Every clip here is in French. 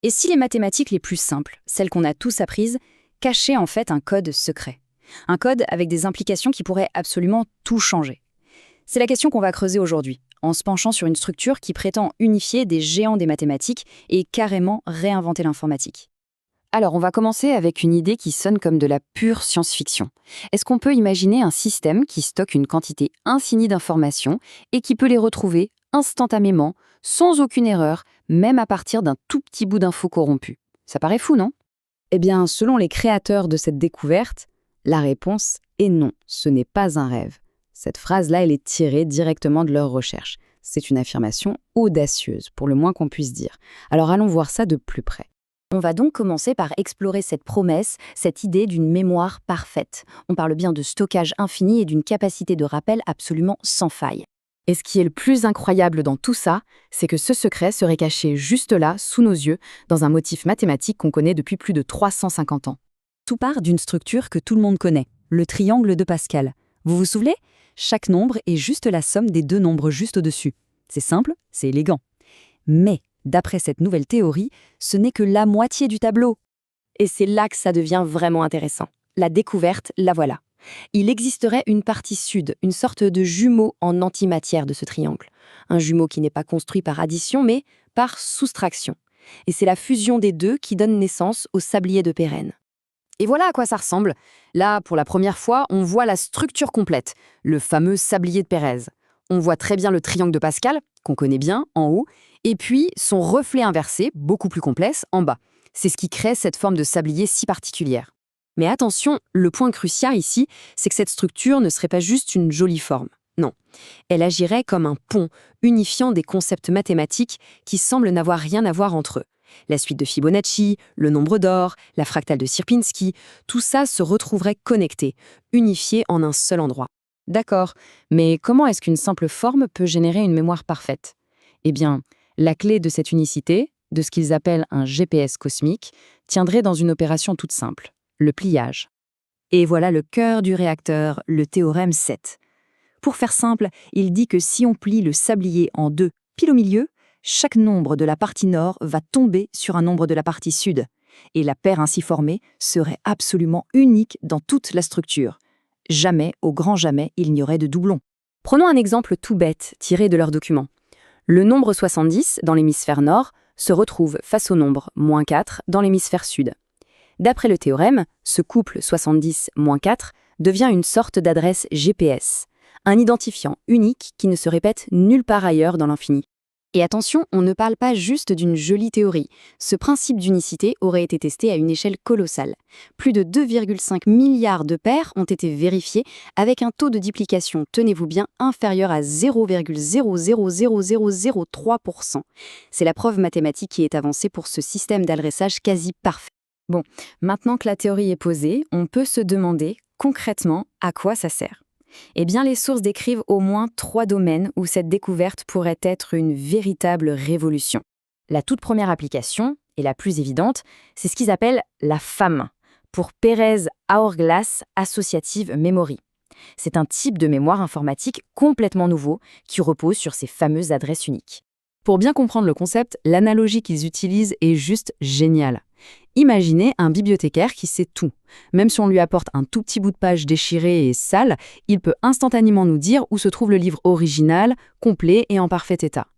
Et si les mathématiques les plus simples, celles qu'on a tous apprises, cachaient en fait un code secret? Un code avec des implications qui pourraient absolument tout changer. C'est la question qu'on va creuser aujourd'hui, en se penchant sur une structure qui prétend unifier des géants des mathématiques et carrément réinventer l'informatique. Alors, on va commencer avec une idée qui sonne comme de la pure science-fiction. Est-ce qu'on peut imaginer un système qui stocke une quantité infinie d'informations et qui peut les retrouver instantanément, sans aucune erreur, même à partir d'un tout petit bout d'infos corrompues? Ça paraît fou, non? Eh bien, selon les créateurs de cette découverte, la réponse est non, ce n'est pas un rêve. Cette phrase-là, elle est tirée directement de leurs recherches. C'est une affirmation audacieuse, pour le moins qu'on puisse dire. Alors allons voir ça de plus près. On va donc commencer par explorer cette promesse, cette idée d'une mémoire parfaite. On parle bien de stockage infini et d'une capacité de rappel absolument sans faille. Et ce qui est le plus incroyable dans tout ça, c'est que ce secret serait caché juste là, sous nos yeux, dans un motif mathématique qu'on connaît depuis plus de 350 ans. Tout part d'une structure que tout le monde connaît, le triangle de Pascal. Vous vous souvenez? Chaque nombre est juste la somme des deux nombres juste au-dessus. C'est simple, c'est élégant. Mais, d'après cette nouvelle théorie, ce n'est que la moitié du tableau. Et c'est là que ça devient vraiment intéressant. La découverte, la voilà. Il existerait une partie sud, une sorte de jumeau en antimatière de ce triangle. Un jumeau qui n'est pas construit par addition, mais par soustraction. Et c'est la fusion des deux qui donne naissance au sablier de Pérenne. Et voilà à quoi ça ressemble. Là, pour la première fois, on voit la structure complète, le fameux sablier de Pérez. On voit très bien le triangle de Pascal, qu'on connaît bien, en haut, et puis son reflet inversé, beaucoup plus complexe, en bas. C'est ce qui crée cette forme de sablier si particulière. Mais attention, le point crucial ici, c'est que cette structure ne serait pas juste une jolie forme. Non, elle agirait comme un pont, unifiant des concepts mathématiques qui semblent n'avoir rien à voir entre eux. La suite de Fibonacci, le nombre d'or, la fractale de Sierpinski, tout ça se retrouverait connecté, unifié en un seul endroit. D'accord, mais comment est-ce qu'une simple forme peut générer une mémoire parfaite? Eh bien, la clé de cette unicité, de ce qu'ils appellent un GPS cosmique, tiendrait dans une opération toute simple, le pliage. Et voilà le cœur du réacteur, le théorème 7. Pour faire simple, il dit que si on plie le sablier en deux, pile au milieu, chaque nombre de la partie nord va tomber sur un nombre de la partie sud. Et la paire ainsi formée serait absolument unique dans toute la structure. Jamais, au grand jamais, il n'y aurait de doublon. Prenons un exemple tout bête, tiré de leur document. Le nombre 70, dans l'hémisphère nord, se retrouve face au nombre -4 dans l'hémisphère sud. D'après le théorème, ce couple 70-4 devient une sorte d'adresse GPS, un identifiant unique qui ne se répète nulle part ailleurs dans l'infini. Et attention, on ne parle pas juste d'une jolie théorie. Ce principe d'unicité aurait été testé à une échelle colossale. Plus de 2,5 milliards de paires ont été vérifiées avec un taux de duplication, tenez-vous bien, inférieur à 0,000003%. C'est la preuve mathématique qui est avancée pour ce système d'adressage quasi parfait. Bon, maintenant que la théorie est posée, on peut se demander concrètement à quoi ça sert. Eh bien, les sources décrivent au moins 3 domaines où cette découverte pourrait être une véritable révolution. La toute première application, et la plus évidente, c'est ce qu'ils appellent la FAM, pour Pérez Hourglass Associative Memory. C'est un type de mémoire informatique complètement nouveau qui repose sur ces fameuses adresses uniques. Pour bien comprendre le concept, l'analogie qu'ils utilisent est juste géniale. Imaginez un bibliothécaire qui sait tout. Même si on lui apporte un tout petit bout de page déchiré et sale, il peut instantanément nous dire où se trouve le livre original, complet et en parfait état.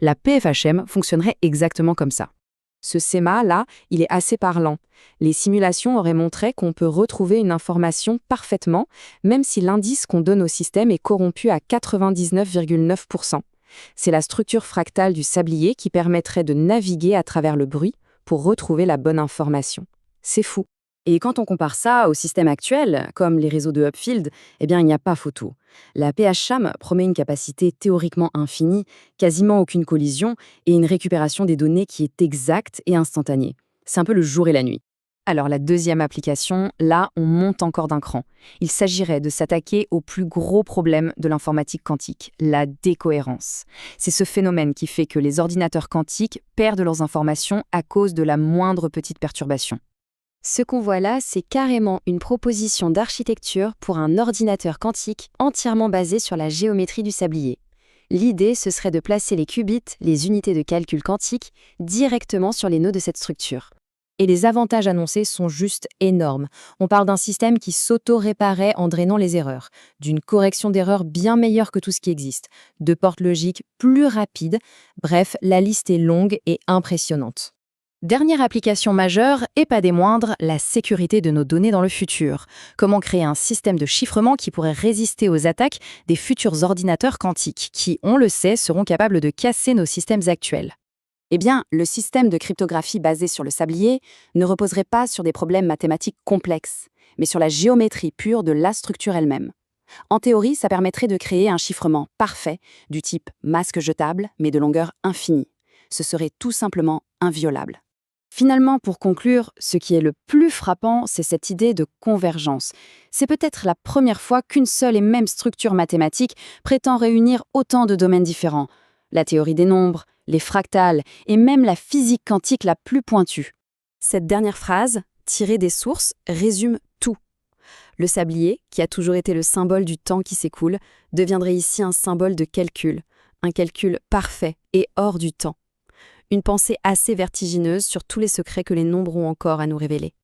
La PFHM fonctionnerait exactement comme ça. Ce schéma-là, il est assez parlant. Les simulations auraient montré qu'on peut retrouver une information parfaitement, même si l'indice qu'on donne au système est corrompu à 99,9%. C'est la structure fractale du sablier qui permettrait de naviguer à travers le bruit pour retrouver la bonne information. C'est fou. Et quand on compare ça au système actuel, comme les réseaux de Hupfield, eh bien, il n'y a pas photo. La PHSAM promet une capacité théoriquement infinie, quasiment aucune collision, et une récupération des données qui est exacte et instantanée. C'est un peu le jour et la nuit. Alors la deuxième application, là, on monte encore d'un cran. Il s'agirait de s'attaquer au plus gros problème de l'informatique quantique, la décohérence. C'est ce phénomène qui fait que les ordinateurs quantiques perdent leurs informations à cause de la moindre petite perturbation. Ce qu'on voit là, c'est carrément une proposition d'architecture pour un ordinateur quantique entièrement basé sur la géométrie du sablier. L'idée, ce serait de placer les qubits, les unités de calcul quantique, directement sur les nœuds de cette structure. Et les avantages annoncés sont juste énormes. On parle d'un système qui s'auto-réparait en drainant les erreurs, d'une correction d'erreurs bien meilleure que tout ce qui existe, de portes logiques plus rapides. Bref, la liste est longue et impressionnante. Dernière application majeure, et pas des moindres, la sécurité de nos données dans le futur. Comment créer un système de chiffrement qui pourrait résister aux attaques des futurs ordinateurs quantiques, qui, on le sait, seront capables de casser nos systèmes actuels. Eh bien, le système de cryptographie basé sur le sablier ne reposerait pas sur des problèmes mathématiques complexes, mais sur la géométrie pure de la structure elle-même. En théorie, ça permettrait de créer un chiffrement parfait, du type masque jetable, mais de longueur infinie. Ce serait tout simplement inviolable. Finalement, pour conclure, ce qui est le plus frappant, c'est cette idée de convergence. C'est peut-être la première fois qu'une seule et même structure mathématique prétend réunir autant de domaines différents. La théorie des nombres, les fractales et même la physique quantique la plus pointue. Cette dernière phrase, tirée des sources, résume tout. Le sablier, qui a toujours été le symbole du temps qui s'écoule, deviendrait ici un symbole de calcul, un calcul parfait et hors du temps. Une pensée assez vertigineuse sur tous les secrets que les nombres ont encore à nous révéler.